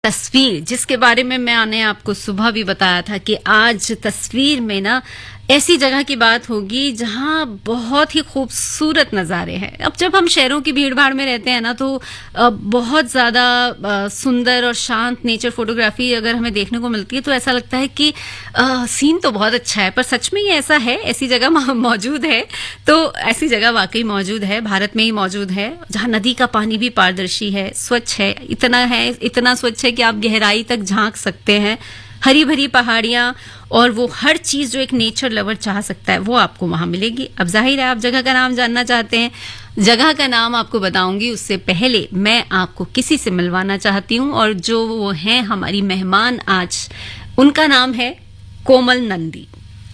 तस्वीर जिसके बारे में मैंने आपको सुबह भी बताया था कि आज तस्वीर में ना ऐसी जगह की बात होगी जहां बहुत ही खूबसूरत नज़ारे हैं। अब जब हम शहरों की भीड़ भाड़ में रहते हैं ना तो बहुत ज़्यादा सुंदर और शांत नेचर फोटोग्राफी अगर हमें देखने को मिलती है तो ऐसा लगता है कि सीन तो बहुत अच्छा है, पर सच में ये ऐसा है, ऐसी जगह मौजूद है। तो ऐसी जगह वाकई मौजूद है, भारत में ही मौजूद है, जहां नदी का पानी भी पारदर्शी है, स्वच्छ है, इतना स्वच्छ है कि आप गहराई तक झांक सकते हैं। हरी भरी पहाड़ियां और वो हर चीज जो एक नेचर लवर चाह सकता है वो आपको वहां मिलेगी। अब जाहिर है आप जगह का नाम जानना चाहते हैं, जगह का नाम आपको बताऊंगी उससे पहले मैं आपको किसी से मिलवाना चाहती हूँ, और जो वो हैं हमारी मेहमान आज, उनका नाम है कोमल नंदी।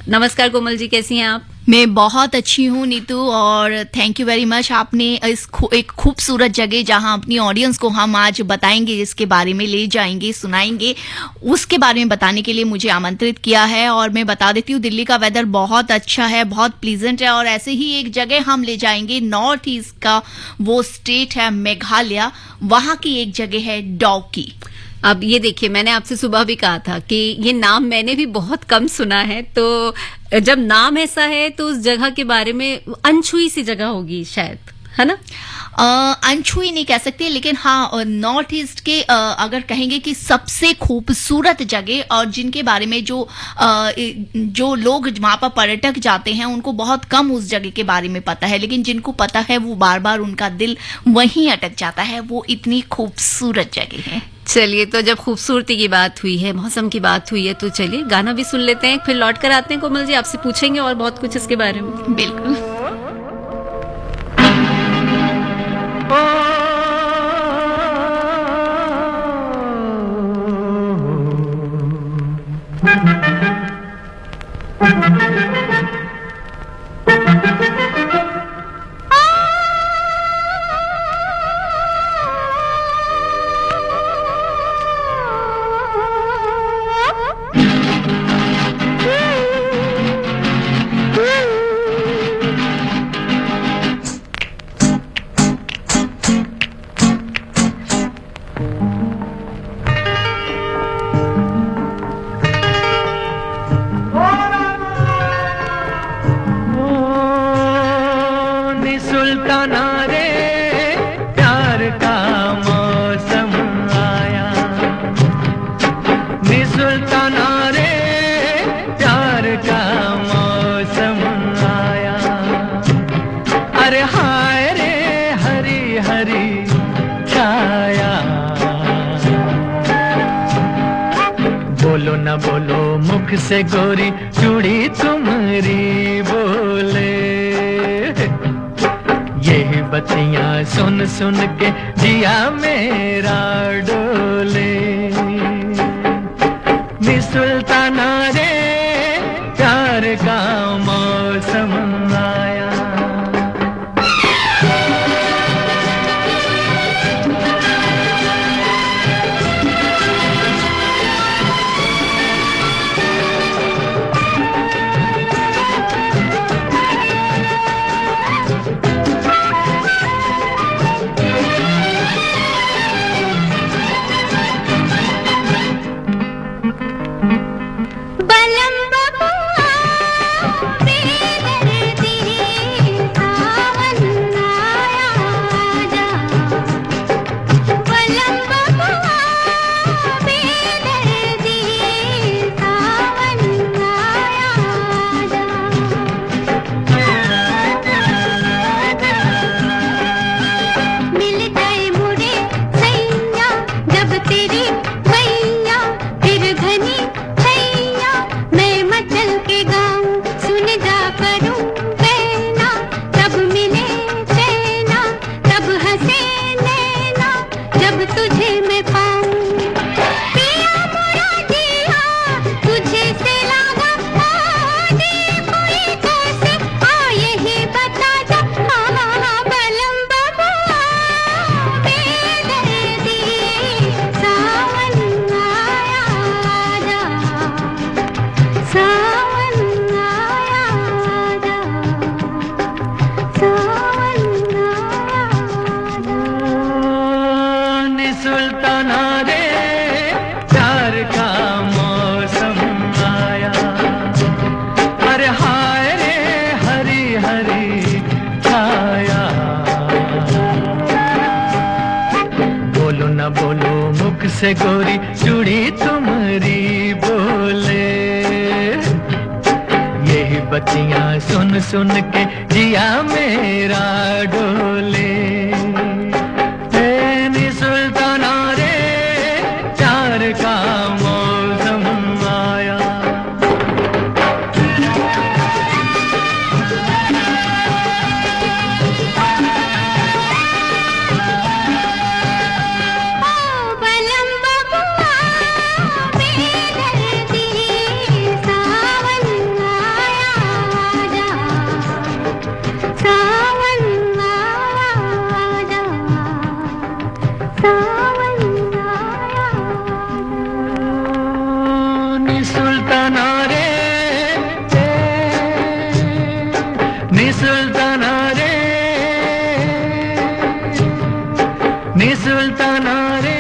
नमस्कार कोमल जी, कैसी हैं आप? मैं बहुत अच्छी हूँ नीतू, और थैंक यू वेरी मच। आपने एक खूबसूरत जगह जहाँ अपनी ऑडियंस को हम आज बताएंगे, जिसके बारे में ले जाएंगे, सुनाएंगे, उसके बारे में बताने के लिए मुझे आमंत्रित किया है। और मैं बता देती हूँ दिल्ली का वेदर बहुत अच्छा है, बहुत प्लीजेंट है। और ऐसे ही एक जगह हम ले जाएंगे, नॉर्थ ईस्ट का वो स्टेट है मेघालय, वहाँ की एक जगह है डौकी। अब ये देखिए, मैंने आपसे सुबह भी कहा था कि ये नाम मैंने भी बहुत कम सुना है, तो जब नाम ऐसा है तो उस जगह के बारे में अनछुई सी जगह होगी शायद, है ना? अनछुई नहीं कह सकते, लेकिन हाँ नॉर्थ ईस्ट के अगर कहेंगे कि सबसे खूबसूरत जगह, और जिनके बारे में जो लोग वहाँ पर पर्यटक जाते हैं उनको बहुत कम उस जगह के बारे में पता है, लेकिन जिनको पता है वो बार बार उनका दिल वहीं अटक जाता है, वो इतनी खूबसूरत जगह है। चलिए, तो जब खूबसूरती की बात हुई है, मौसम की बात हुई है, तो चलिए गाना भी सुन लेते हैं, फिर लौट कर आते हैं। कोमल जी, आपसे पूछेंगे और बहुत कुछ इसके बारे में। बिल्कुल। सुल्ताना रे प्यार का मौसम आया, नी सुल्ताना रे प्यार का मौसम आया। अरे हाय रे हरी हरी छाया, बोलो न बोलो मुख से गोरी, चूड़ी तुम्हारी बोले। यही बत्तियां सुन सुन के जिया मेरा डोले, नी सुल्ताना रे प्यार का मौसम आया। से गोरी चूड़ी तुम्हारी बोले। यही बतियां सुन सुन के जिया मेरा डोले। नी सुल्ताना रे चार का मौसम आया। सुल्ताना रे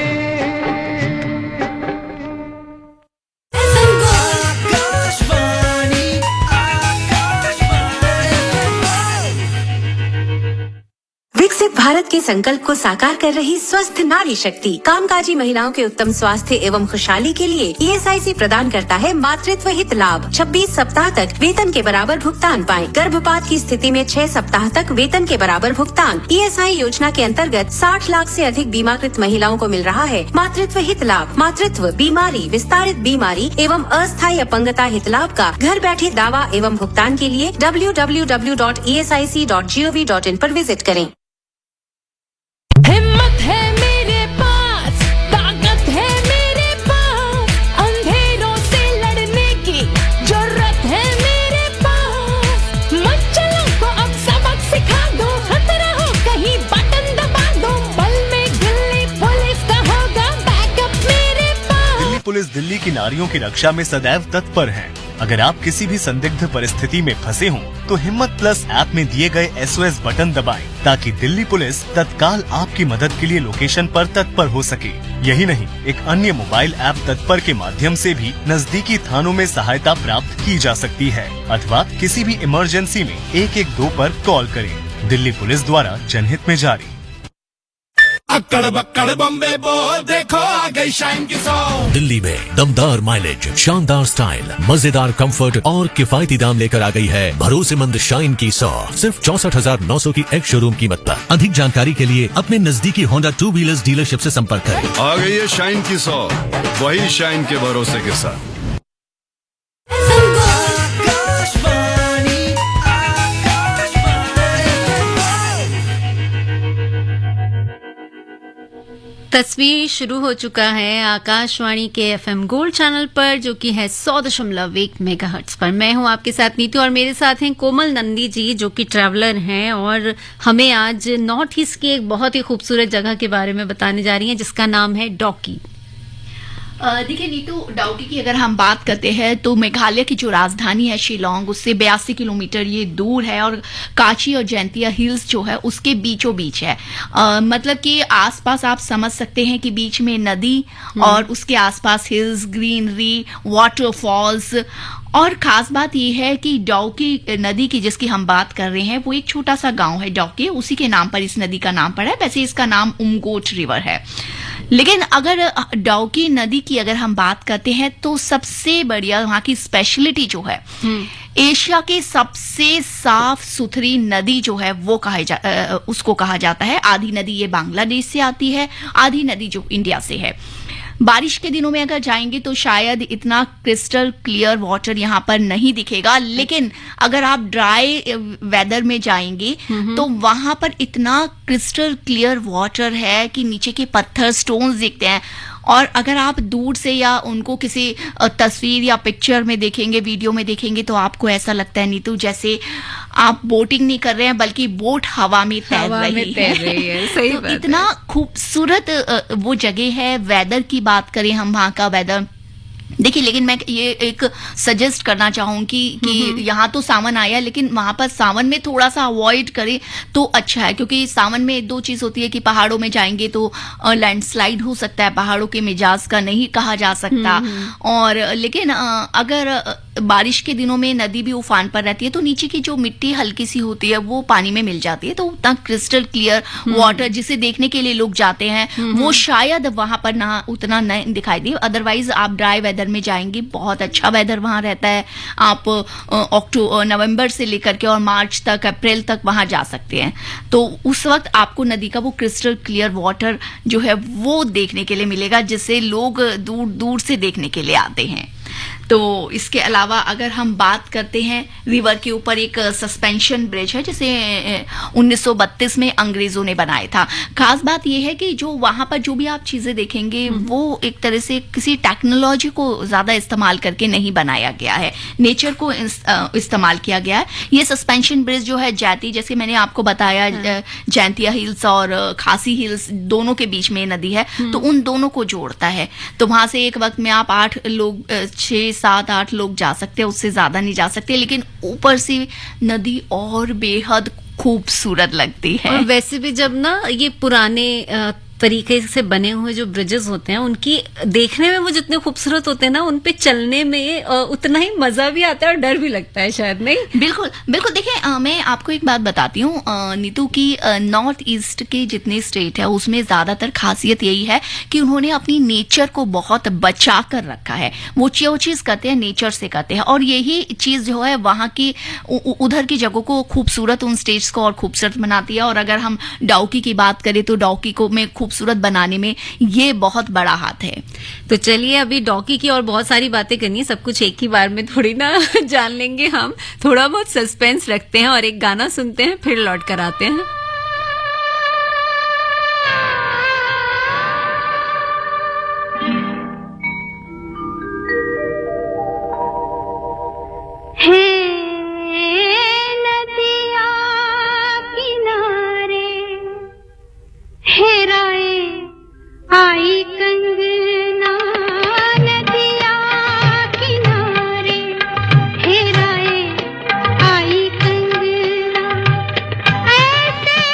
विकसित भारत के संकल्प को साकार कर रही स्वस्थ नारी शक्ति कामकाजी महिलाओं के उत्तम स्वास्थ्य एवं खुशहाली के लिए ईएसआईसी प्रदान करता है मातृत्व हित लाभ। 26 सप्ताह तक वेतन के बराबर भुगतान पाएं। गर्भपात की स्थिति में 6 सप्ताह तक वेतन के बराबर भुगतान। ईएसआई योजना के अंतर्गत 60 लाख से अधिक बीमाकृत महिलाओं को मिल रहा है मातृत्व हित लाभ। मातृत्व, बीमारी, विस्तारित बीमारी एवं अस्थायी अपंगता हित लाभ का घर बैठे दावा एवं भुगतान के लिए www.esic.gov.in पर विजिट करें। हिम्मत है मेरे पास, ताकत है मेरे पास, अंधेरों से लड़ने की जरूरत है मेरे पास। मच्छरों को अब सबक सिखा दो, खतरा हो कहीं बटन दबा दो, बल में दिल्ली पुलिस का होगा बैकअप मेरे पास। दिल्ली पुलिस दिल्ली की नारियों की रक्षा में सदैव तत्पर है। अगर आप किसी भी संदिग्ध परिस्थिति में फंसे हों, तो हिम्मत प्लस ऐप में दिए गए SOS बटन दबाएं, ताकि दिल्ली पुलिस तत्काल आपकी मदद के लिए लोकेशन पर तत्पर हो सके। यही नहीं, एक अन्य मोबाइल ऐप तत्पर के माध्यम से भी नजदीकी थानों में सहायता प्राप्त की जा सकती है, अथवा किसी भी इमरजेंसी में 112 पर कॉल करें। दिल्ली पुलिस द्वारा जनहित में जारी। अक्कड़ बक्कड़ बम्बे बोल, देखो आ गई शाइन की सॉन्ग। दिल्ली में दमदार माइलेज, शानदार स्टाइल, मजेदार कंफर्ट और किफायती दाम लेकर आ गई है भरोसेमंद शाइन की 100 सिर्फ 64,900 की एक शोरूम कीमत पर। अधिक जानकारी के लिए अपने नजदीकी होंडा 2 व्हीलर्स डीलरशिप से संपर्क करें। आ गई है शाइन की 100, वही शाइन के भरोसे के साथ। तस्वीर शुरू हो चुका है आकाशवाणी के FM गोल्ड चैनल पर, जो कि है 100.1 मेगाहर्ट्ज पर। मैं हूं आपके साथ नीतू और मेरे साथ हैं कोमल नंदी जी, जो कि ट्रैवलर हैं और हमें आज नॉर्थ ईस्ट की एक बहुत ही खूबसूरत जगह के बारे में बताने जा रही हैं, जिसका नाम है डॉकी। देखिए नीतू, डाउकी की अगर हम बात करते हैं तो मेघालय की जो राजधानी है शिलोंग, उससे 82 किलोमीटर ये दूर है और काची और जैंतिया हिल्स जो है उसके बीचों बीच है। मतलब कि आसपास आप समझ सकते हैं कि बीच में नदी और उसके आसपास हिल्स, ग्रीनरी, वाटरफॉल्स। और खास बात यह है कि डॉकी नदी की जिसकी हम बात कर रहे हैं वो एक छोटा सा गांव है डॉकी, उसी के नाम पर इस नदी का नाम पड़ा है। वैसे इसका नाम उमगोट रिवर है। लेकिन अगर डॉकी नदी की अगर हम बात करते हैं तो सबसे बढ़िया वहां की स्पेशलिटी जो है, एशिया की सबसे साफ सुथरी नदी जो है वो उसको कहा जाता है। आधी नदी ये बांग्लादेश से आती है, आधी नदी जो इंडिया से है। बारिश के दिनों में अगर जाएंगे तो शायद इतना क्रिस्टल क्लियर वाटर यहाँ पर नहीं दिखेगा, लेकिन अगर आप ड्राई वेदर में जाएंगे तो वहां पर इतना क्रिस्टल क्लियर वाटर है कि नीचे के पत्थर, स्टोन्स दिखते हैं। और अगर आप दूर से या उनको किसी तस्वीर या पिक्चर में देखेंगे, वीडियो में देखेंगे, तो आपको ऐसा लगता है नीतू जैसे आप बोटिंग नहीं कर रहे हैं बल्कि बोट हवा में तैर रही है। सही तो बात है। इतना खूबसूरत वो जगह है। वेदर की बात करें हम, वहाँ का वेदर देखिए, लेकिन मैं ये एक सजेस्ट करना चाहूंगी कि यहाँ तो सावन आया, लेकिन वहां पर सावन में थोड़ा सा अवॉइड करें तो अच्छा है, क्योंकि सावन में दो चीज होती है कि पहाड़ों में जाएंगे तो लैंडस्लाइड हो सकता है, पहाड़ों के मिजाज का नहीं कहा जा सकता। और लेकिन अगर बारिश के दिनों में नदी भी उफान पर रहती है, तो नीचे की जो मिट्टी हल्की सी होती है वो पानी में मिल जाती है, तो उतना क्रिस्टल क्लियर वाटर जिसे देखने के लिए लोग जाते हैं वो शायद वहां पर ना उतना नहीं दिखाई दे। अदरवाइज आप ड्राई वेदर में जाएंगे, बहुत अच्छा वेदर वहां रहता है। आप नवंबर से लेकर के और मार्च तक, अप्रैल तक वहां जा सकते हैं, तो उस वक्त आपको नदी का वो क्रिस्टल क्लियर वाटर जो है वो देखने के लिए मिलेगा, जिसे लोग दूर दूर से देखने के लिए आते हैं। तो इसके अलावा अगर हम बात करते हैं, रिवर के ऊपर एक सस्पेंशन ब्रिज है जिसे 1932 में अंग्रेजों ने बनाया था। खास बात यह है कि जो वहां पर जो भी आप चीजें देखेंगे वो एक तरह से किसी टेक्नोलॉजी को ज्यादा इस्तेमाल करके नहीं बनाया गया है, नेचर को इस्तेमाल किया गया है। ये सस्पेंशन ब्रिज जो है जैती, जैसे मैंने आपको बताया, जैंतिया हिल्स और खासी हिल्स दोनों के बीच में नदी है, तो उन दोनों को जोड़ता है। तो वहां से एक वक्त में आप 6, 7, 8 लोग जा सकते हैं, उससे ज्यादा नहीं जा सकते, लेकिन ऊपर से नदी और बेहद खूबसूरत लगती है। और वैसे भी जब ना ये पुराने तरीके से बने हुए जो ब्रिजेस होते हैं, उनकी देखने में वो जितने खूबसूरत होते हैं ना, उन पे चलने में उतना ही मजा भी आता है और डर भी लगता है शायद, नहीं? बिल्कुल बिल्कुल। देखिए मैं आपको एक बात बताती हूँ नीतू, की नॉर्थ ईस्ट के जितने स्टेट है उसमें ज्यादातर खासियत यही है कि उन्होंने अपनी नेचर को बहुत बचा कर रखा है। वो जो चीज करते हैं नेचर से करते हैं, और यही चीज जो है वहाँ की उधर की जगहों को खूबसूरत, उन स्टेट्स को और खूबसूरत बनाती है। और अगर हम डाउकी की बात करें तो डाउकी को में खूबसूरत बनाने में ये बहुत बड़ा हाथ है। तो चलिए अभी डॉकी की और बहुत सारी बातें करनी है, सब कुछ एक ही बार में थोड़ी ना जान लेंगे हम, थोड़ा बहुत सस्पेंस रखते हैं और एक गाना सुनते हैं, फिर लौट कर आते हैं। आई कंगना नदिया किनारे, हेराए आई कंगना, ऐसे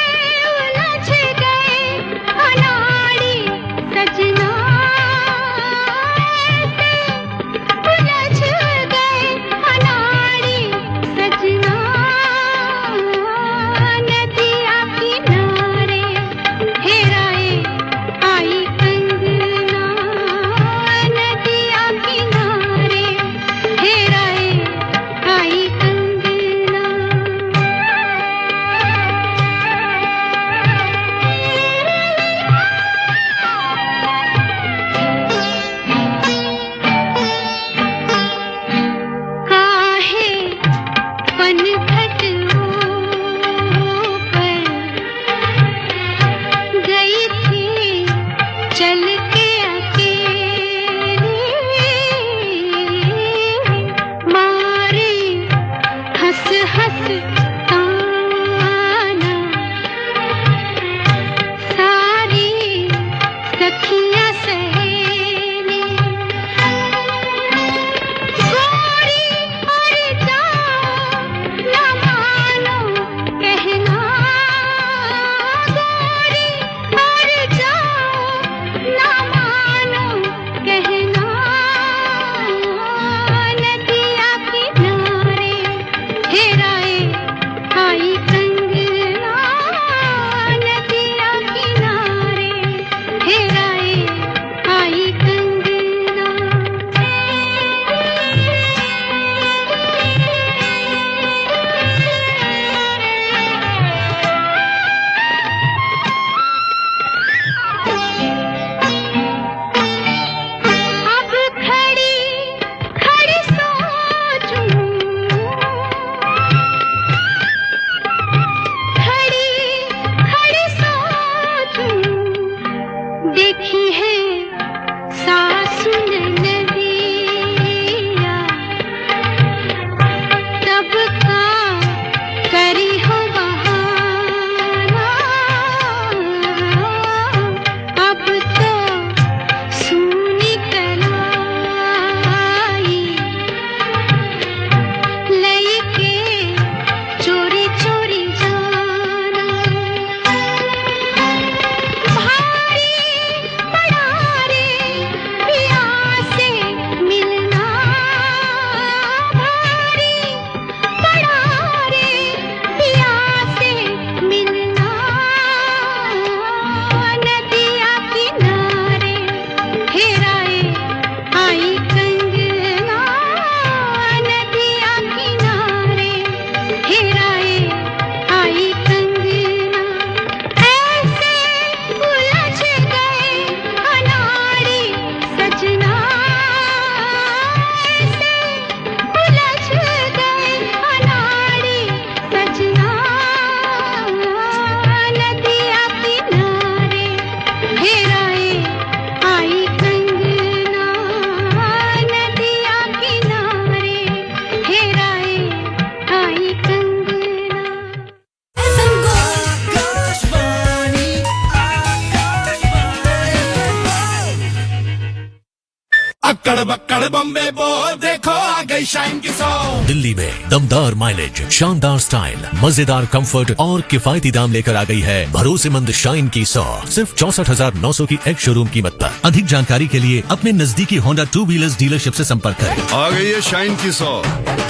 अक्कड़ बक्कड़ बम्बे बोल देखो आ गई शाइन की सॉन्ग। दिल्ली में दमदार माइलेज, शानदार स्टाइल, मजेदार कंफर्ट और किफायती दाम लेकर आ गई है भरोसेमंद शाइन की 100 सिर्फ 64,900 की एक्स शोरूम कीमत पर। अधिक जानकारी के लिए अपने नजदीकी होंडा 2 व्हीलर्स डीलरशिप से संपर्क करें। आ गई है शाइन की 100,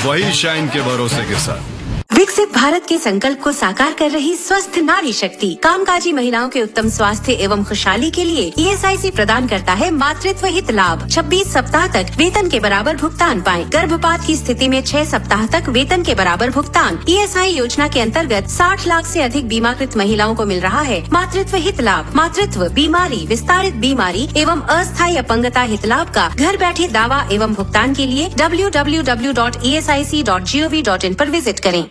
वही शाइन के भरोसे के साथ। विकसित भारत के संकल्प को साकार कर रही स्वस्थ नारी शक्ति कामकाजी महिलाओं के उत्तम स्वास्थ्य एवं खुशहाली के लिए ESIC प्रदान करता है मातृत्व हित लाभ। 26 सप्ताह तक वेतन के बराबर भुगतान पाएं। गर्भपात की स्थिति में 6 सप्ताह तक वेतन के बराबर भुगतान। ESI योजना के अंतर्गत 60 लाख से अधिक बीमाकृत महिलाओं को मिल रहा है मातृत्व हित लाभ। मातृत्व, बीमारी, विस्तारित बीमारी एवं अस्थायी अपंगता हित लाभ का घर बैठे दावा एवं भुगतान के लिए www.esic.gov.in पर विजिट करें।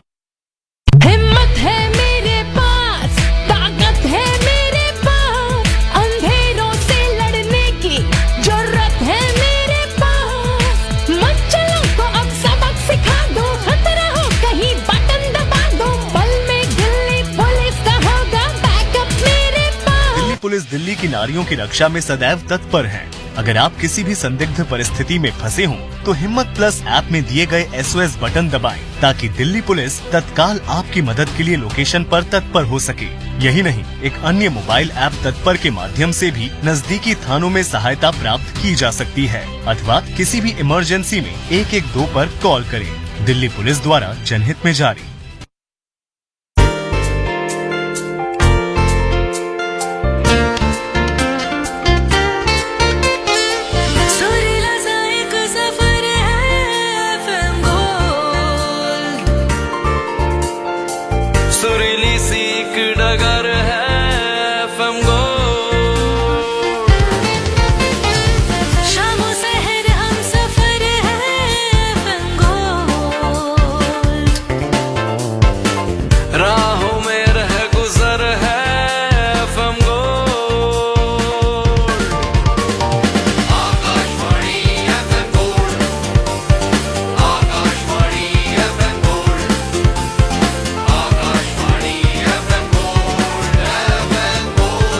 हिम्मत है मेरे पास, ताकत है मेरे पास, अंधेरों से लड़ने की जरूरत है मेरे पास। मच्छरों को अब सबक सिखा दो, खतरा हो कहीं बटन दबा दो, पल में दिल्ली पुलिस का होगा बैकअप मेरे पास। दिल्ली पुलिस दिल्ली की नारियों की रक्षा में सदैव तत्पर है। अगर आप किसी भी संदिग्ध परिस्थिति में फंसे हों, तो हिम्मत प्लस ऐप में दिए गए SOS बटन दबाएं, ताकि दिल्ली पुलिस तत्काल आपकी मदद के लिए लोकेशन पर तत्पर हो सके। यही नहीं, एक अन्य मोबाइल ऐप तत्पर के माध्यम से भी नजदीकी थानों में सहायता प्राप्त की जा सकती है, अथवा किसी भी इमरजेंसी में 112 पर कॉल करें। दिल्ली पुलिस द्वारा जनहित में जारी। सुरीली सीख डगर है FM गोल्ड। शामों शहर हम सफर है FM गोल्ड। राहों में रह गुजर है FM gold. Akashvani FM gold, Akashvani FM gold, Akashvani FM gold, FM gold.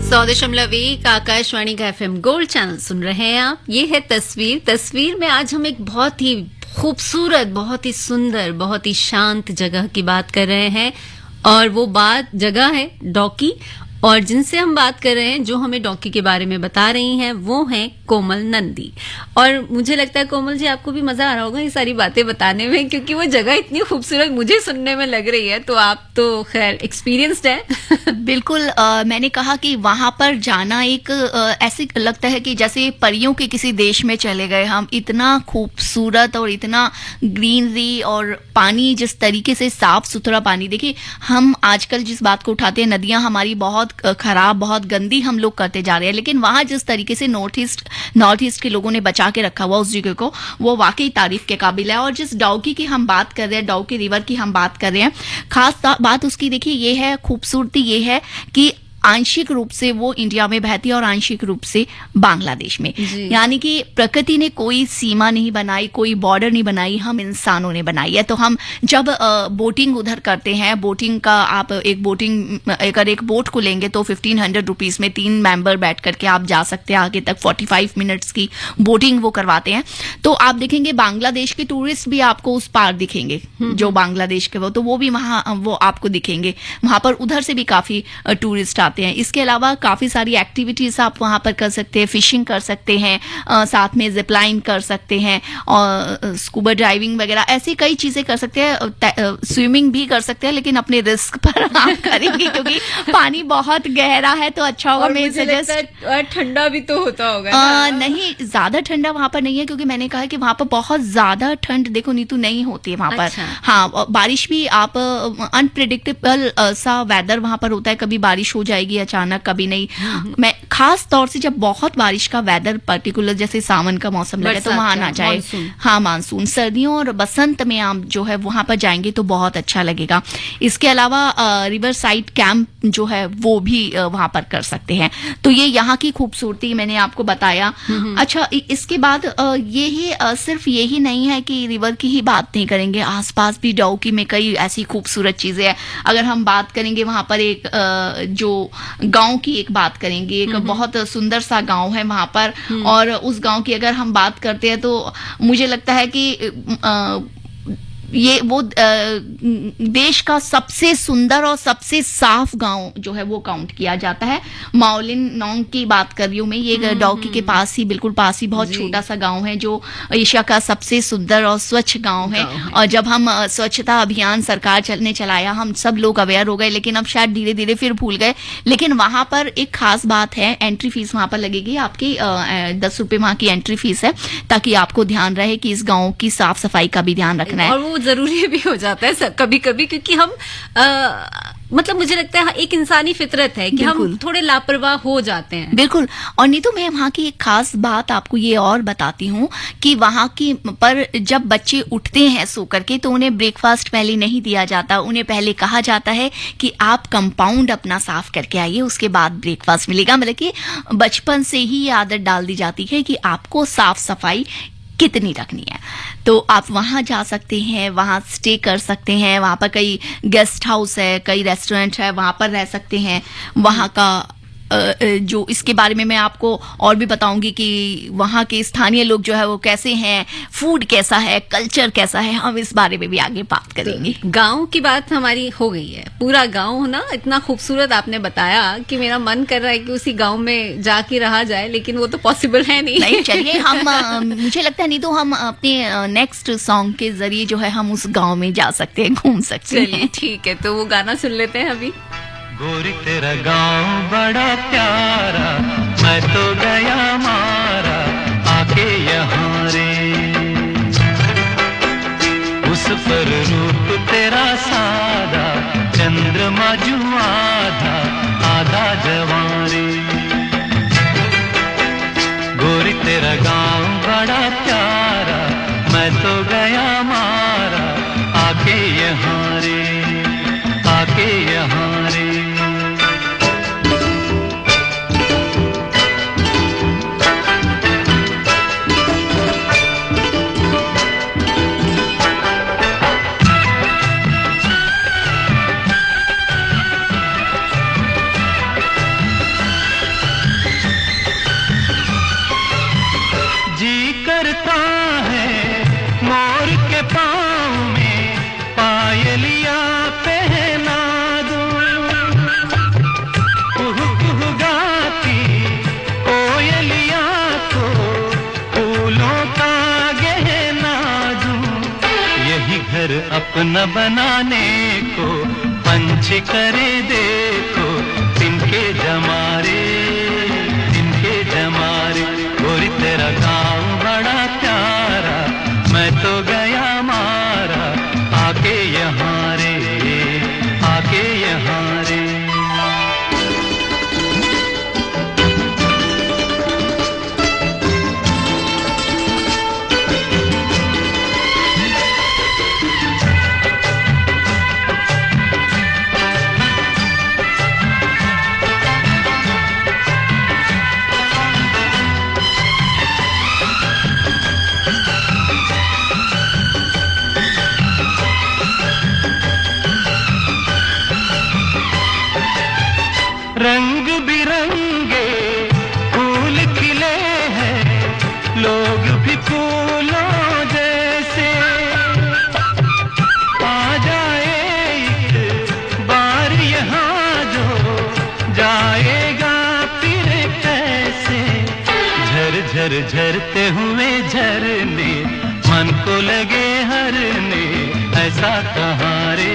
100.1 Akashvani का FM गोल्ड चैनल सुन रहे हैं आप। ये है तस्वीर में आज हम एक बहुत ही खूबसूरत, बहुत ही सुंदर, बहुत ही शांत जगह की बात कर रहे हैं, और वो जगह है डॉकी। और जिनसे हम बात कर रहे हैं, जो हमें डॉकी के बारे में बता रही हैं, वो हैं कोमल नंदी। और मुझे लगता है कोमल जी, आपको भी मजा आ रहा होगा ये सारी बातें बताने में, क्योंकि वो जगह इतनी खूबसूरत मुझे सुनने में लग रही है। तो आप तो खैर एक्सपीरियंस्ड हैं। बिल्कुल। मैंने कहा कि वहां पर जाना एक ऐसे लगता है कि जैसे परियों के किसी देश में चले गए हम। इतना खूबसूरत और इतना ग्रीनरी, और पानी जिस तरीके से साफ सुथरा पानी। देखिए, हम आजकल जिस बात को उठाते हैं, नदियां हमारी बहुत खराब, बहुत गंदी हम लोग करते जा रहे हैं, लेकिन वहां जिस तरीके से नॉर्थ ईस्ट के लोगों ने बचा के रखा हुआ उस जगह को, वो वाकई तारीफ के काबिल है। और जिस डाउकी की हम बात कर रहे हैं, डाउकी रिवर की हम बात कर रहे हैं, खास बात उसकी देखिए ये है, खूबसूरती ये है कि आंशिक रूप से वो इंडिया में बहती है और आंशिक रूप से बांग्लादेश में। यानी कि प्रकृति ने कोई सीमा नहीं बनाई, कोई बॉर्डर नहीं बनाई, हम इंसानों ने बनाई है। तो हम जब बोटिंग उधर करते हैं, बोटिंग का आप अगर एक बोट को लेंगे तो 1500 रुपीज में 3 मेंबर बैठ करके आप जा सकते हैं आगे तक। 45 मिनट्स की बोटिंग वो करवाते हैं। तो आप देखेंगे बांग्लादेश के टूरिस्ट भी आपको उस पार दिखेंगे, जो बांग्लादेश के तो वो भी वहां वो आपको दिखेंगे। वहां पर उधर से भी काफी टूरिस्ट आते हैं। इसके अलावा काफी सारी एक्टिविटीज आप वहां पर कर सकते हैं। फिशिंग कर सकते हैं, साथ में जिपलाइन कर सकते हैं, और स्कूबा ड्राइविंग वगैरह ऐसी कई चीजें कर सकते हैं। स्विमिंग भी कर सकते हैं, लेकिन अपने रिस्क पर आप करेंगे, क्योंकि पानी बहुत गहरा है। तो अच्छा होगा, मैं सजेस्ट। ठंडा भी तो होता होगा नहीं, ज्यादा ठंडा वहां पर नहीं है, क्योंकि मैंने कहा कि वहां पर बहुत ज्यादा ठंड देखो नीतू नहीं होती है वहां पर। हाँ, बारिश भी आप अनप्रिडिक्टेबल सा वेदर वहां पर होता है, कभी बारिश हो जाएगी अचानक, कभी नहीं। मैं खास तौर से जब बहुत बारिश का वेदर पर्टिकुलर जैसे सावन का मौसम लगे तो बरसात वहां का, ना जाए। मानसून। हाँ, मानसून, सर्दियों और बसंत में आप जो है वहां पर जाएंगे तो बहुत अच्छा लगेगा। इसके अलावा रिवर साइड कैंप जो है वो भी वहां पर कर सकते हैं। तो ये यहाँ की खूबसूरती मैंने आपको बताया। अच्छा, इसके बाद ये ही सिर्फ यही नहीं है कि रिवर की ही बात नहीं करेंगे, आसपास भी डाउकी में कई ऐसी खूबसूरत चीजें हैं। अगर हम बात करेंगे वहां पर एक जो गांव की एक बात करेंगे, एक बहुत सुंदर सा गांव है वहां पर, और उस गांव की अगर हम बात करते हैं तो मुझे लगता है कि ये वो देश का सबसे सुंदर और सबसे साफ गांव जो है वो काउंट किया जाता है। माओलिन नोंग की बात कर रही हूँ मैं, ये डाउकी के पास ही, बिल्कुल पास ही, बहुत छोटा सा गांव है जो एशिया का सबसे सुंदर और स्वच्छ गांव है। और जब हम स्वच्छता अभियान सरकार ने चलाया, हम सब लोग अवेयर हो गए, लेकिन अब शायद धीरे धीरे फिर भूल गए। लेकिन वहां पर एक खास बात है, एंट्री फीस वहां पर लगेगी आपकी 10 रुपए वहां की एंट्री फीस है, ताकि आपको ध्यान रहे कि इस गाँव की साफ सफाई का भी ध्यान रखना है। और वो जरूरी भी हो जाता है कभी कभी, क्योंकि हम मतलब मुझे लगता है एक इंसानी फितरत है कि हम थोड़े लापरवाह हो जाते हैं। बिल्कुल। और नहीं तो मैं वहाँ की एक खास बात आपको ये और बताती हूँ कि वहाँ की पर जब बच्चे उठते हैं सो करके तो उन्हें ब्रेकफास्ट पहले नहीं दिया जाता, उन्हें पहले कहा जाता है कि आप कंपाउंड अपना साफ करके आइए, उसके बाद ब्रेकफास्ट मिलेगा। मतलब कि बचपन से ही ये आदत डाल दी जाती है कि आपको साफ सफाई कितनी रखनी है। तो आप वहां जा सकते हैं, वहां स्टे कर सकते हैं, वहां पर कई गेस्ट हाउस है, कई रेस्टोरेंट है, वहां पर रह सकते हैं। वहां का जो इसके बारे में मैं आपको और भी बताऊंगी कि वहाँ के स्थानीय लोग जो है वो कैसे हैं, फूड कैसा है, कल्चर कैसा है, हम इस बारे में भी आगे बात करेंगे। तो गांव की बात हमारी हो गई है, पूरा गांव ना इतना खूबसूरत आपने बताया कि मेरा मन कर रहा है कि उसी गांव में जाके रहा जाए, लेकिन वो तो पॉसिबल है नहीं। चलिए हम मुझे लगता है नहीं तो हम अपने नेक्स्ट सॉन्ग के जरिए जो है हम उस गाँव में जा सकते हैं, घूम सकते हैं। ठीक है, तो वो गाना सुन लेते हैं अभी। गोरी तेरा गांव बड़ा प्यारा, मैं तो गया मारा आके यहाँ रे। उस पर रूप तेरा सादा, चंद्रमा जो आधा आधा जवां रे। गोरी तेरा गांव बड़ा प्यारा, मैं तो गया मारा आके यहाँ रे, आके यहाँ रे। अपना बनाने को पंछी करे देखो, तिनके जमारे, तिनके जमारे। गोरी तेरा गाँव बड़ा प्यारा, मैं तो गया मारा आके यहाँ रे, आके यहाँ रे। रंग बिरंगे फूल खिले हैं, लोग भी फूलों जैसे। आ जाए एक बार यहाँ जो जाएगा फिर कैसे। झर झर झरते हुए झरने मन को लगे हरने, ऐसा कहाँ रे,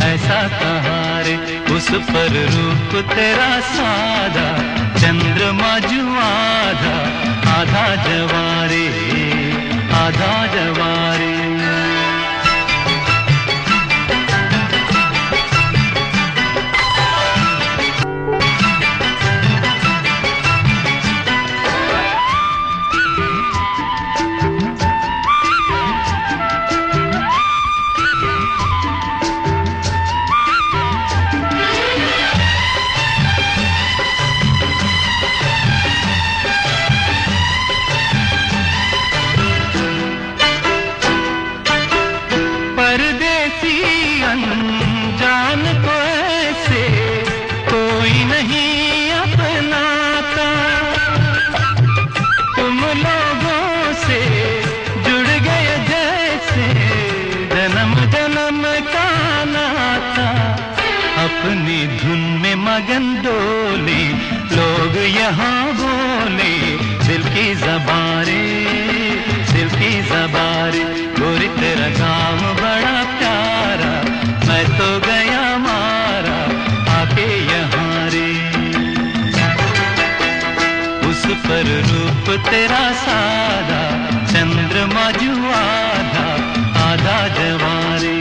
ऐसा कहाँ रे। उस पर रूप तेरा सादा, चंद्रमा जो आधा आधा जवारे, आधा जवारे। गगन डोले, लोग यहाँ बोले दिल की ज़बारे, दिल की ज़बारे। गोरी तेरा गाँव बड़ा प्यारा, मैं तो गया मारा आके यहाँ रे। उस पर रूप तेरा सादा, चंद्रमा जो आधा आधा जवारे।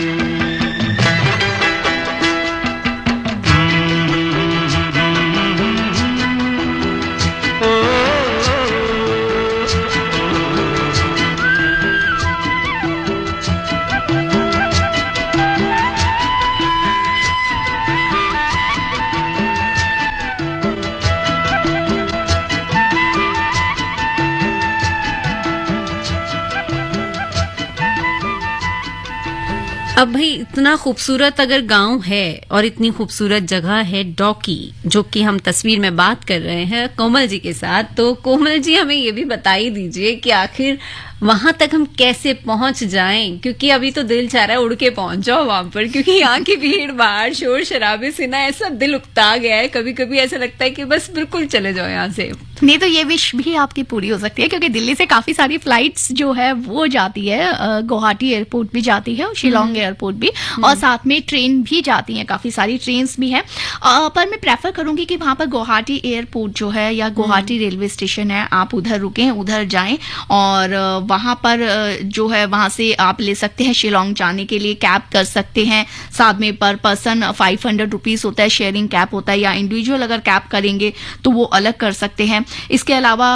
अब भाई इतना खूबसूरत अगर गांव है और इतनी खूबसूरत जगह है डॉकी, जो कि हम तस्वीर में बात कर रहे हैं कोमल जी के साथ, तो कोमल जी हमें ये भी बता ही दीजिए कि आखिर वहां तक हम कैसे पहुंच जाएं, क्योंकि अभी तो दिल चाह रहा है उड़ के पहुंच जाओ वहां पर, क्योंकि यहाँ की भीड़ भाड़ शोर शराबे से ना ऐसा दिल उकता गया है, कभी कभी ऐसा लगता है कि बस बिल्कुल चले जाओ यहाँ से। नहीं तो ये विश भी आपकी पूरी हो सकती है, क्योंकि दिल्ली से काफी सारी फ्लाइट्स जो है वो जाती है, गुवाहाटी एयरपोर्ट भी जाती है और शिलोंग एयरपोर्ट भी, और साथ में ट्रेन भी जाती है, काफी सारी ट्रेन्स भी हैं। पर मैं प्रेफर करूंगी कि वहां पर गुवाहाटी एयरपोर्ट जो है या गुवाहाटी रेलवे स्टेशन है, आप उधर रुकें, उधर जाएं, और वहां पर जो है वहां से आप ले सकते हैं शिलोंग जाने के लिए कैब कर सकते हैं। साथ में पर पर्सन 500 रुपीज होता है, शेयरिंग कैब होता है, या इंडिविजुअल अगर कैब करेंगे तो वो अलग कर सकते हैं। इसके अलावा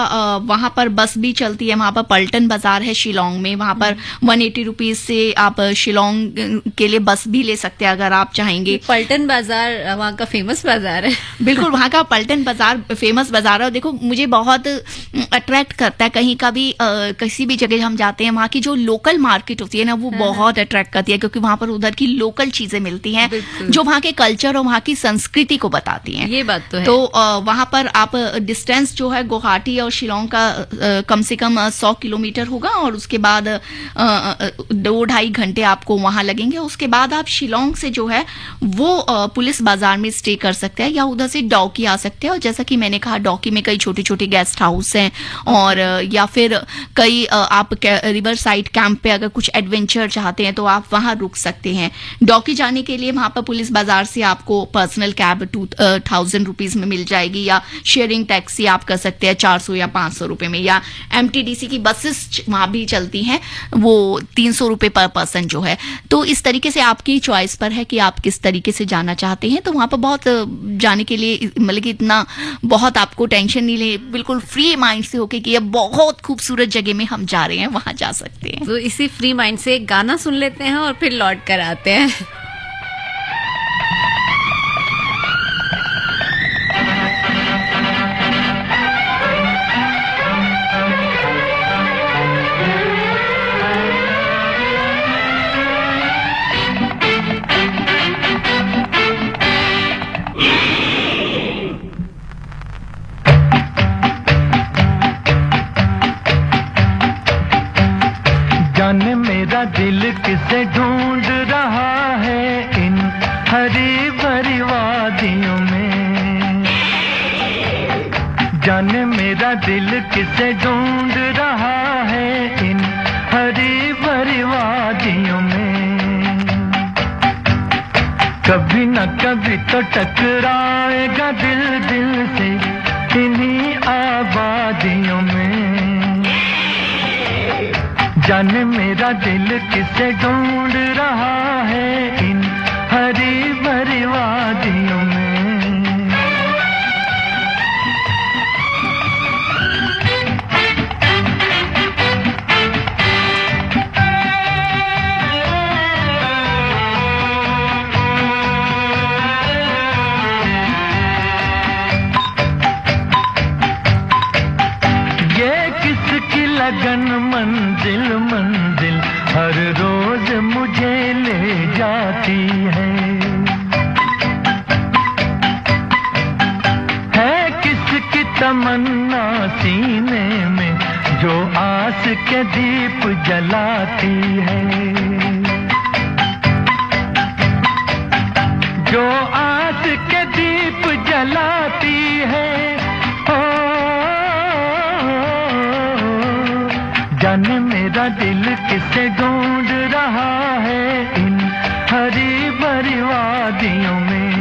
वहां पर बस भी चलती है, वहां पर पल्टन बाजार है शिलोंग में, वहां पर 180 रुपीज से आप शिलोंग के लिए बस भी ले सकते हैं अगर आप चाहेंगे। पल्टन बाजार वहाँ का फेमस बाजार है। बिल्कुल, वहाँ का पल्टन बाजार फेमस बाजार है। और देखो मुझे बहुत अट्रैक्ट करता है, कहीं का भी किसी भी जगह हम जाते हैं, वहाँ की जो लोकल मार्केट होती है ना वो बहुत अट्रैक्ट करती है, क्योंकि वहाँ पर उधर की लोकल चीजें मिलती हैं जो वहाँ के कल्चर और वहाँ की संस्कृति को बताती हैं। ये बात तो है। तो वहाँ पर आप डिस्टेंस जो है गुवाहाटी और शिलोंग का कम से कम 100 किलोमीटर होगा, और उसके बाद 2-2.5 घंटे आपको वहां लगेंगे। उसके बाद आप शिलोंग से जो है वो पुलिस बाजार में स्टे कर सकते हैं, या उधर से डॉकी आ सकते हैं। और जैसा कि मैंने कहा, डॉकी में कई छोटे छोटे गेस्ट हाउस हैं, और या फिर कई आप रिवर साइड कैंप पे अगर कुछ एडवेंचर चाहते हैं तो आप वहां रुक सकते हैं। डॉकी जाने के लिए वहां पर पुलिस बाजार से आपको पर्सनल कैब 2000 रुपीज में मिल जाएगी, या शेयरिंग टैक्सी आप कर सकते हैं 400 या 500 रुपए में, या MTDC की बसेस वहां भी चलती हैं, वो 300 रुपए पर पर्सन जो है। तो इस तरीके से आपकी चॉइस पर है कि आप किस तरीके से जाना चाहते हैं। तो वहां पर बहुत जाने के लिए मतलब कि इतना बहुत आपको टेंशन नहीं ले, बिल्कुल फ्री माइंड से होके कि ये बहुत खूबसूरत जगह में हम जा रहे हैं, वहां जा सकते हैं। तो इसी फ्री माइंड से एक गाना सुन लेते हैं और फिर लौट कर आते हैं। जाने मेरा दिल किसे ढूंढ रहा है इन हरी भरी वादियों में। जाने मेरा दिल किसे ढूंढ रहा है इन हरी भरी वादियों में। कभी न कभी तो टकराएगा दिल दिल से इन्हीं आबादियों में। जाने मेरा दिल किसे ढूंढ रहा है इन हरी भरी वादियों में। लगन मंजिल मंजिल हर रोज मुझे ले जाती है किसकी तमन्ना सीने में जो आस के दीप जलाती है। जो आस के दीप जलाती है। ओ जाने मेरा दिल किसे ढूंढ रहा है इन हरी भरी वादियों में।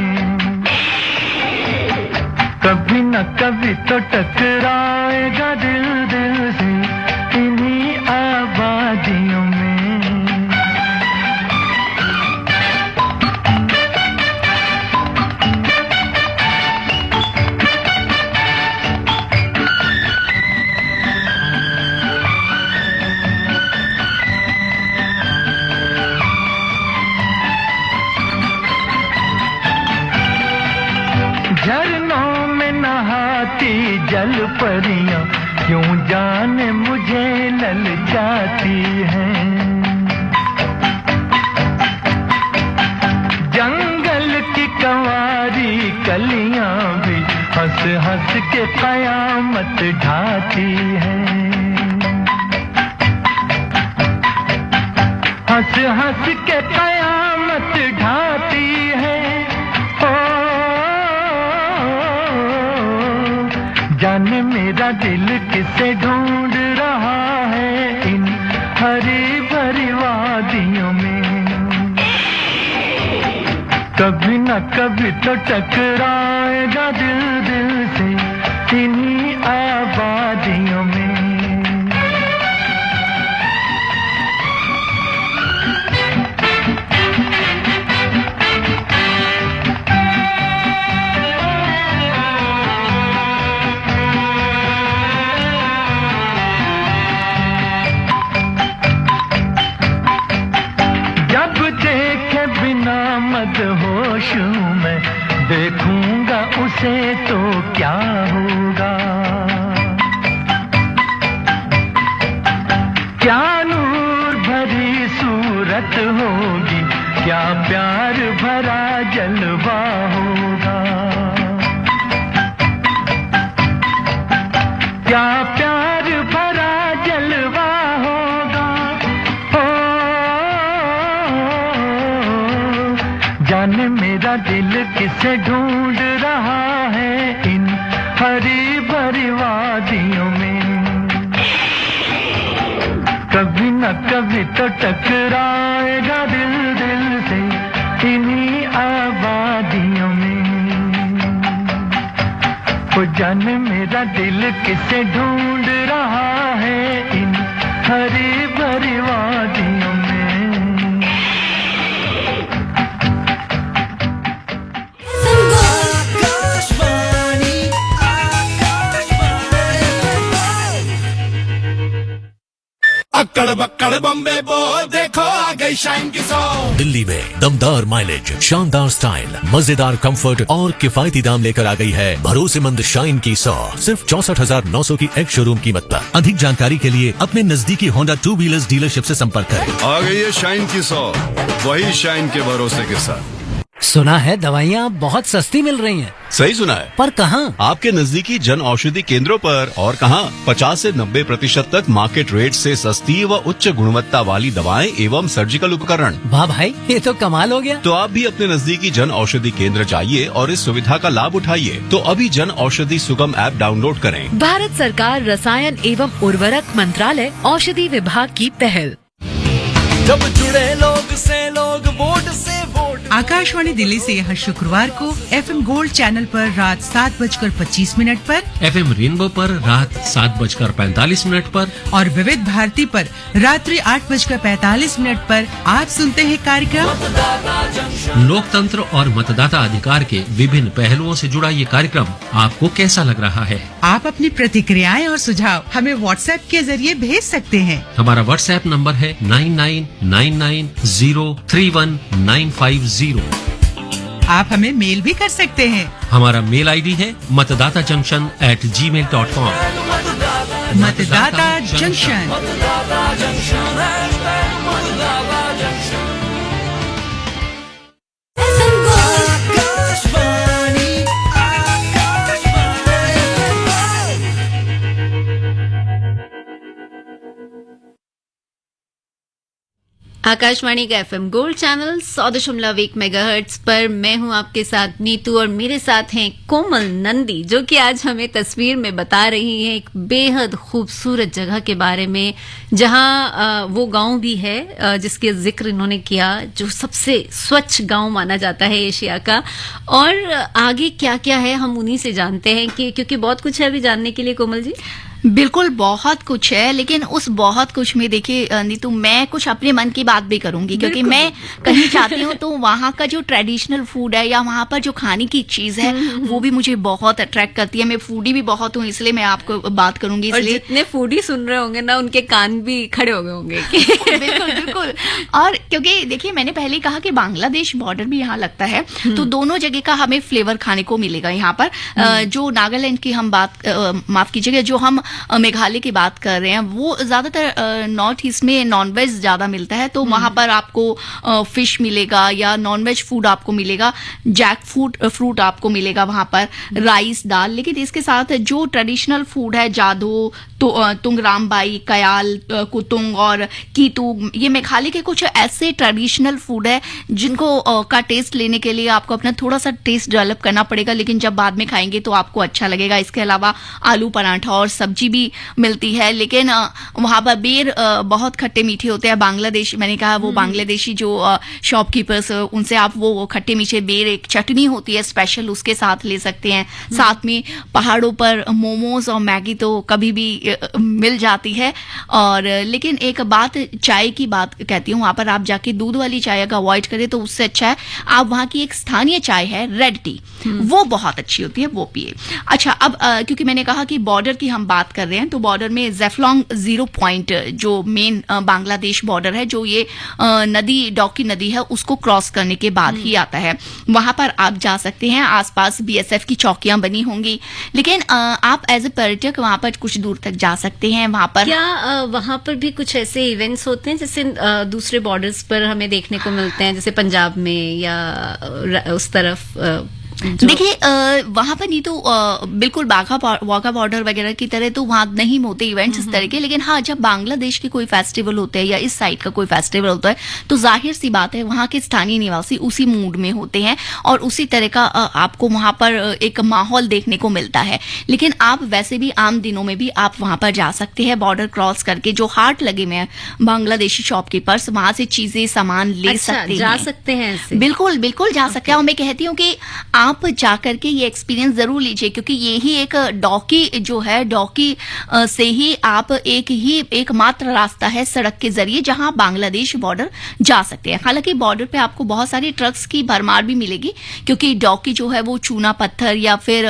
कभी न कभी तो टकराएगा दिल दिल से इन्हीं आबादियों में। झरनों में नहाती जल परियां क्यों जाने मुझे ललचाती हैं। जंगल की कंवारी कलियां भी हंस हंस के कयामत ढाती हैं। हंस हंस के कयामत ढाती है। जाने मेरा दिल किसे ढूंढ रहा है इन हरी भरी वादियों में। कभी न कभी तो टकराएगा दिल दिल से इन्हीं आबादियों में। मदहोश मैं देखूंगा उसे तो क्या होगा। क्या नूर भरी सूरत होगी, क्या प्यार भरा जलवा होगा। क्या प्यार भरा जलवा होगा। जाने मेरा दिल किसे ढूंढ रहा है इन हरी भरी वादियों में। कभी न कभी तो टकराएगा दिल दिल से इन्हीं आबादियों में। वो जाने मेरा दिल किसे ढूंढ रहा है इन हरी भरी वादियों में। अक्कड़ बक्कड़ बम्बे बो देखो आ गई शाइन की सॉन्ग। दिल्ली में दमदार माइलेज, शानदार स्टाइल, मजेदार कंफर्ट और किफायती दाम लेकर आ गई है भरोसेमंद शाइन की 100 सिर्फ 64,900 की एक शोरूम कीमत पर। अधिक जानकारी के लिए अपने नजदीकी होंडा 2 व्हीलर्स डीलरशिप से संपर्क करें। आ गई है शाइन की 100, वही शाइन के भरोसे के साथ। सुना है दवाइयाँ बहुत सस्ती मिल रही हैं। सही सुना है। पर कहाँ? आपके नजदीकी जन औषधि केंद्रों पर। और कहाँ? 50 से 90% तक मार्केट रेट से सस्ती व उच्च गुणवत्ता वाली दवाएं एवं सर्जिकल उपकरण। वाह भाई, ये तो कमाल हो गया। तो आप भी अपने नजदीकी जन औषधि केंद्र जाइए और इस सुविधा का लाभ उठाइए। तो अभी जन औषधि सुगम ऐप डाउनलोड करें। भारत सरकार रसायन एवं उर्वरक मंत्रालय औषधि विभाग की पहल। जब जुड़े लोग से लोग वोट से वोट। आकाशवाणी दिल्ली से हर शुक्रवार को FM गोल्ड चैनल पर रात 7:25 पर, FM रेनबो पर रात 7:45 पर और विविध भारती पर रात्रि 8:45 पर आप सुनते हैं कार्यक्रम लोकतंत्र और मतदाता अधिकार के विभिन्न पहलुओं से जुड़ा ये कार्यक्रम आपको कैसा लग रहा है? आप अपनी प्रतिक्रियाएं और सुझाव हमें WhatsApp के जरिए भेज सकते हैं। हमारा WhatsApp नंबर है 9999031950। आप हमें मेल भी कर सकते हैं। हमारा मेल ID है मतदाताजंक्शन@gmail.com। मतदाता जंक्शन। आकाशवाणी का एफएम गोल्ड चैनल 100.1 मेगाहर्ट्ज पर मैं हूं आपके साथ नीतू और मेरे साथ हैं कोमल नंदी, जो कि आज हमें तस्वीर में बता रही हैं एक बेहद खूबसूरत जगह के बारे में, जहां वो गांव भी है जिसके जिक्र इन्होंने किया, जो सबसे स्वच्छ गांव माना जाता है एशिया का। और आगे क्या क्या है हम उन्हीं से जानते हैं, कि क्योंकि बहुत कुछ है अभी जानने के लिए कोमल जी। बिल्कुल बहुत कुछ है, लेकिन उस बहुत कुछ में देखिए नीतू, मैं कुछ अपने मन की बात भी करूंगी, क्योंकि मैं कहीं जाती हूँ तो वहाँ का जो ट्रेडिशनल फूड है या वहाँ पर जो खाने की चीज है वो भी मुझे बहुत अट्रैक्ट करती है। मैं फूडी भी बहुत हूँ, इसलिए मैं आपको बात करूंगी। और जितने फूडी सुन रहे होंगे ना, उनके कान भी खड़े हो गए होंगे। बिल्कुल बिल्कुल। और क्योंकि देखिए मैंने पहले कहा कि बांग्लादेश बॉर्डर भी यहाँ लगता है, तो दोनों जगह का हमें फ्लेवर खाने को मिलेगा यहाँ पर। जो नागालैंड की हम बात, माफ कीजिएगा, जो हम मेघालय की बात कर रहे हैं, वो ज्यादातर नॉर्थ ईस्ट में नॉनवेज ज्यादा मिलता है, तो वहां पर आपको फिश मिलेगा या नॉनवेज फूड आपको मिलेगा, जैक फ्रूट आपको मिलेगा वहां पर, राइस दाल। लेकिन इसके साथ जो ट्रेडिशनल फूड है, जादू, तुंगरामबाई, कयाल, कुतुंग और कीतुंग, ये मेघालय के कुछ ऐसे ट्रेडिशनल फूड है जिनको का टेस्ट लेने के लिए आपको अपना थोड़ा सा टेस्ट डेवलप करना पड़ेगा, लेकिन जब बाद में खाएंगे तो आपको अच्छा लगेगा। इसके अलावा आलू पराठा और सब्जी भी मिलती है, लेकिन वहां पर बेर बहुत खट्टे मीठे होते हैं। बांग्लादेश, मैंने कहा वो बांग्लादेशी जो शॉपकीपर्स, उनसे आप वो खट्टे मीठे बेर, एक चटनी होती है स्पेशल, उसके साथ ले सकते हैं। साथ में पहाड़ों पर मोमोज और मैगी तो कभी भी मिल जाती है। और लेकिन एक बात, चाय की बात कहती हूँ, वहां पर आप जाके दूध वाली चाय अगर अवॉइड करें तो उससे अच्छा है आप वहां की एक स्थानीय चाय है रेड टी, वो बहुत अच्छी होती है, वो पिए। अच्छा, अब क्योंकि मैंने कहा कि बॉर्डर की हम बात कर रहे हैं, तो बॉर्डर में ज़ेफ्लोंग 0 पॉइंट जो मेन बांग्लादेश बॉर्डर है, जो ये नदी, डॉकी नदी है, उसको क्रॉस करने के बाद ही आता है। वहां पर आप जा सकते हैं, आसपास बीएसएफ की चौकियां बनी होंगी, लेकिन आप एज ए पर्यटक वहां पर कुछ दूर तक जा सकते हैं। वहां पर क्या वहां पर भी कुछ ऐसे इवेंट्स होते हैं जैसे दूसरे बॉर्डर्स पर हमें देखने को मिलते हैं, जैसे पंजाब में या उस तरफ? देखिए वहां पर नहीं तो बिल्कुल वाघा बॉर्डर वगैरह की तरह तो वहां नहीं होते इवेंट्स इस तरह के, लेकिन हाँ, जब बांग्लादेश के कोई फेस्टिवल होते हैं या इस साइड का कोई फेस्टिवल होता है, तो जाहिर सी बात है वहां के स्थानीय निवासी उसी मूड में होते हैं और उसी तरह का आपको वहां पर एक माहौल देखने को मिलता है। लेकिन आप वैसे भी आम दिनों में भी आप वहां पर जा सकते हैं, बॉर्डर क्रॉस करके। जो हाट लगे हुए हैं बांग्लादेशी शॉपकीपर्स, वहां से चीजें, सामान ले सकते हैं। बिल्कुल बिल्कुल जा सकते हैं। और मैं कहती हूँ कि आप जाकर के ये एक्सपीरियंस जरूर लीजिए, क्योंकि ये ही एक डॉकी जो है, डॉकी से ही आप एकमात्र रास्ता है सड़क के जरिए जहां बांग्लादेश बॉर्डर जा सकते हैं। हालांकि बॉर्डर पे आपको बहुत सारी ट्रक्स की भरमार भी मिलेगी, क्योंकि डॉकी जो है वो चूना पत्थर या फिर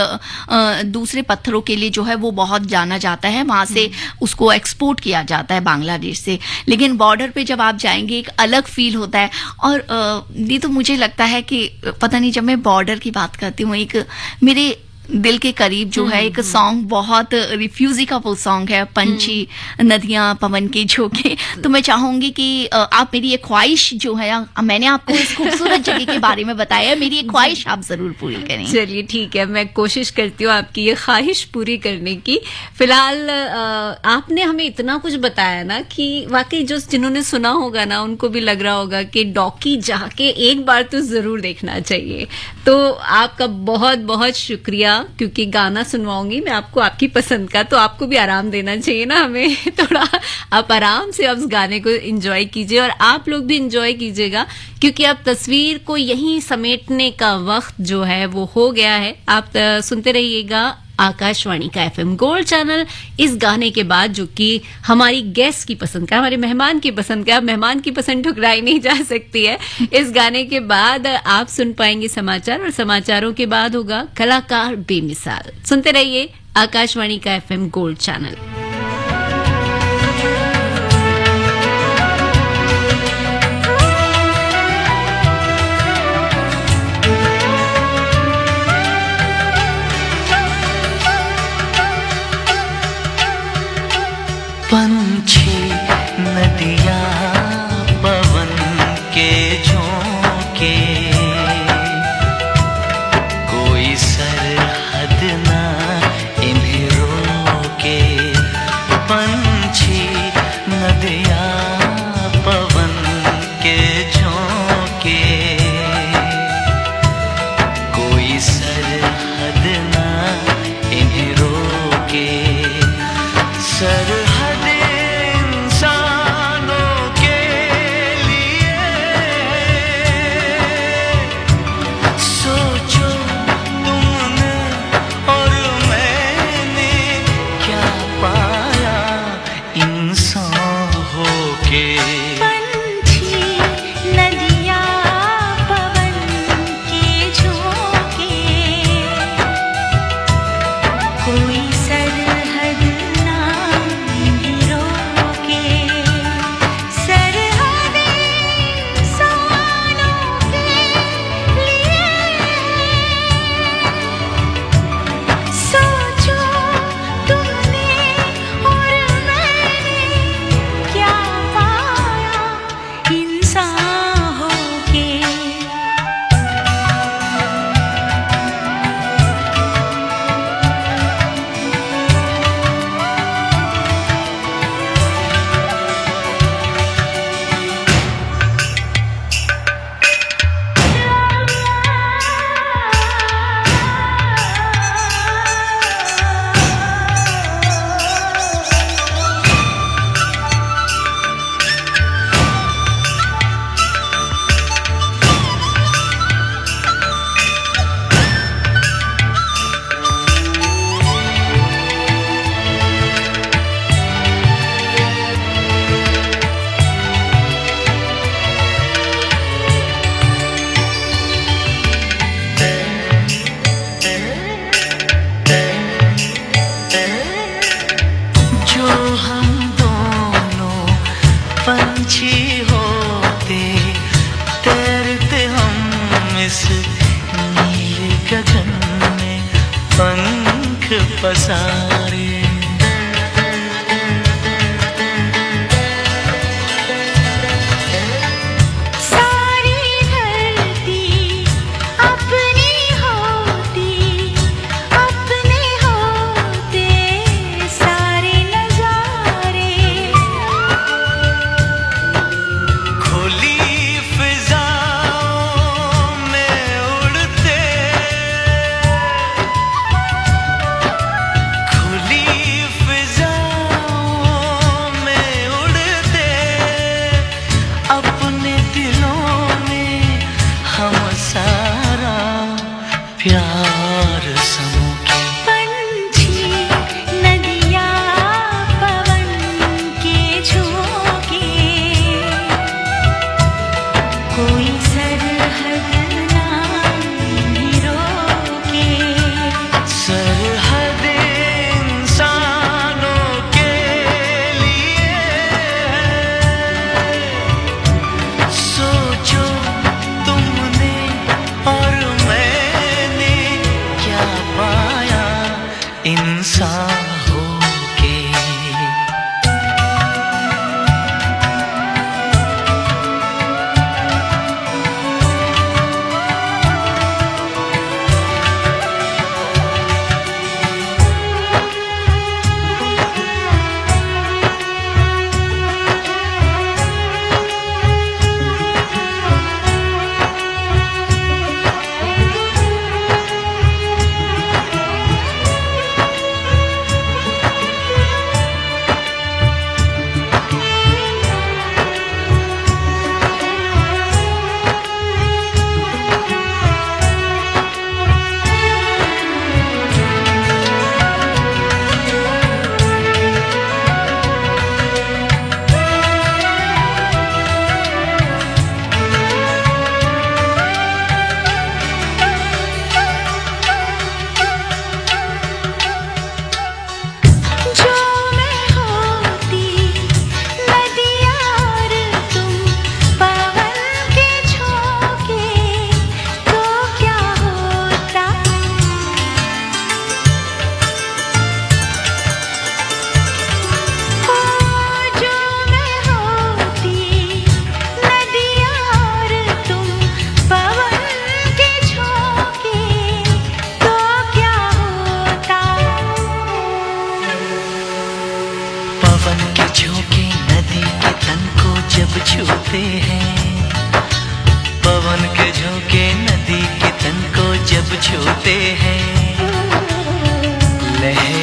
दूसरे पत्थरों के लिए जो है वो बहुत जाना जाता है, वहां से उसको एक्सपोर्ट किया जाता है बांग्लादेश से। लेकिन बॉर्डर पे जब आप जाएंगे एक अलग फील होता है। और ये तो मुझे लगता है कि पता नहीं, जब मैं बॉर्डर की बात करती हूँ, एक मेरे दिल के करीब जो है एक सॉन्ग, बहुत रिफ्यूजी का वो सॉन्ग है, पंछी, नदियां, पवन के झोंके। तो मैं चाहूंगी कि आप मेरी ये ख्वाहिश जो है, मैंने आपको इस खूबसूरत जगह के बारे में बताया, मेरी ये ख्वाहिश आप जरूर पूरी करें। चलिए ठीक है, मैं कोशिश करती हूँ आपकी ये ख्वाहिश पूरी करने की। फिलहाल आपने हमें इतना कुछ बताया ना कि वाकई जिन्होंने सुना होगा ना, उनको भी लग रहा होगा कि डॉकी जाके एक बार तो जरूर देखना चाहिए। तो आपका बहुत बहुत शुक्रिया, क्योंकि गाना सुनवाऊंगी मैं आपको आपकी पसंद का, तो आपको भी आराम देना चाहिए ना हमें थोड़ा। आप आराम से उस गाने को एंजॉय कीजिए और आप लोग भी एंजॉय कीजिएगा, क्योंकि अब तस्वीर को यहीं समेटने का वक्त जो है वो हो गया है। आप सुनते रहिएगा आकाशवाणी का एफएम गोल्ड चैनल। इस गाने के बाद, जो कि हमारी गेस्ट की पसंद का, हमारे मेहमान की पसंद का, मेहमान की पसंद ठुकराई नहीं जा सकती है, इस गाने के बाद आप सुन पाएंगे समाचार, और समाचारों के बाद होगा कलाकार बेमिसाल। सुनते रहिए आकाशवाणी का एफएम गोल्ड चैनल। पंछी, नदियाँ, पवन के झोंके, कोई सरहद ना इन्हें रोके। कोई सरहद ना रोके, सरहदें इंसानों के लिए। सोचो तुमने और मैंने क्या पाया इंसान होके। जो हम दोनों पंछी होते, तैरते हम इस नीले गगन में पंख पसारे। सारी धरती अपनी होती, अपने होते सारे नजारे। खुली फिजाओं में उड़ते, खुली फिजाओं में उड़ते, अपने दिलों में हम सारा प्यार समूके। पंछी नदियाँ पवन के झोंके, कोई सरहद ना रोके, सरहद इंसानों के लिए। सोचो तुमने और मैंने क्या पाया इंसान होके। जो मैं होती नदियाँ और तुम पवन के झोंके, तो क्या होता। ओ जो मैं होती नदियाँ और तुम पवन के झोंके, तो क्या होता। पवन के झोंके नदी के तन को जब छूते हैं, पवन के झोंके नदी के तन को जब छूते हैं, लहर